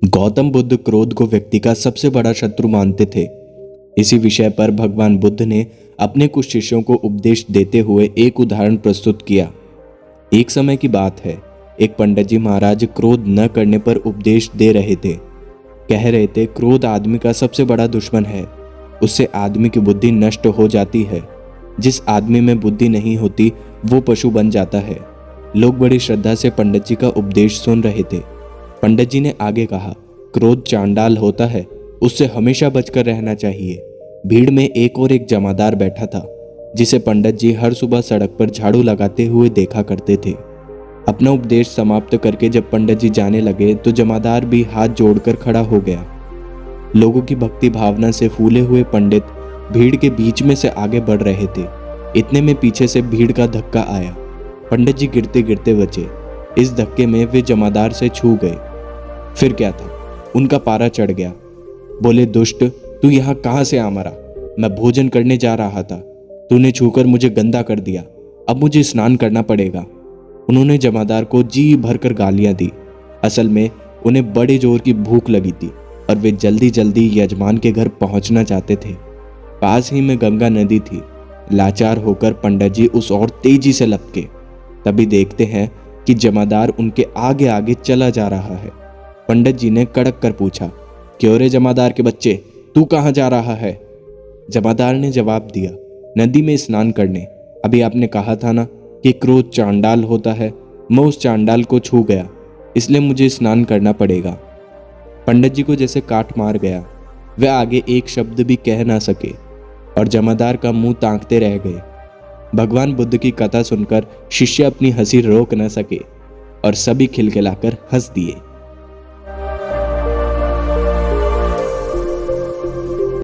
गौतम बुद्ध क्रोध को व्यक्ति का सबसे बड़ा शत्रु मानते थे। इसी विषय पर भगवान बुद्ध ने अपने कुछ शिष्यों को उपदेश देते हुए एक उदाहरण प्रस्तुत किया। एक समय की बात है, एक पंडित जी महाराज क्रोध न करने पर उपदेश दे रहे थे। कह रहे थे, क्रोध आदमी का सबसे बड़ा दुश्मन है, उससे आदमी की बुद्धि नष्ट हो जाती है। जिस आदमी में बुद्धि नहीं होती वो पशु बन जाता है। लोग बड़ी श्रद्धा से पंडित जी का उपदेश सुन रहे थे। पंडित जी ने आगे कहा, क्रोध चांडाल होता है, उससे हमेशा बचकर रहना चाहिए। भीड़ में एक और एक जमादार बैठा था, जिसे पंडित जी हर सुबह सड़क पर झाड़ू लगाते हुए देखा करते थे। अपना उपदेश समाप्त करके जब पंडित जी जाने लगे तो जमादार भी हाथ जोड़कर खड़ा हो गया। लोगों की भक्ति भावना से फूले हुए पंडित भीड़ के बीच में से आगे बढ़ रहे थे। इतने में पीछे से भीड़ का धक्का आया। पंडित जी गिरते गिरते बचे। इस धक्के में वे जमादार से छू गए। फिर क्या था, उनका पारा चढ़ गया। बोले, दुष्ट, तू यहाँ कहाँ से आ मरा? मैं भोजन करने जा रहा था, तूने छूकर मुझे गंदा कर दिया। अब मुझे स्नान करना पड़ेगा। उन्होंने जमादार को जी भरकर गालियां दी। असल में उन्हें बड़े जोर की भूख लगी थी और वे जल्दी जल्दी यजमान के घर पहुंचना चाहते थे। पास ही में गंगा नदी थी। लाचार होकर पंडित जी उस ओर तेजी से लपके। तभी देखते हैं कि जमादार उनके आगे आगे चला जा रहा है। पंडित जी ने कड़क कर पूछा, क्यों रे जमादार के बच्चे, तू कहाँ जा रहा है? जमादार ने जवाब दिया, नदी में स्नान करने। अभी आपने कहा था ना कि क्रोध चांडाल होता है। मैं उस चांडाल को छू गया, इसलिए मुझे स्नान करना पड़ेगा। पंडित जी को जैसे काट मार गया। वे आगे एक शब्द भी कह ना सके और जमादार का मुंह ताकते रह गए। भगवान बुद्ध की कथा सुनकर शिष्य अपनी हंसी रोक न सके और सभी खिलखिलाकर हंस दिए।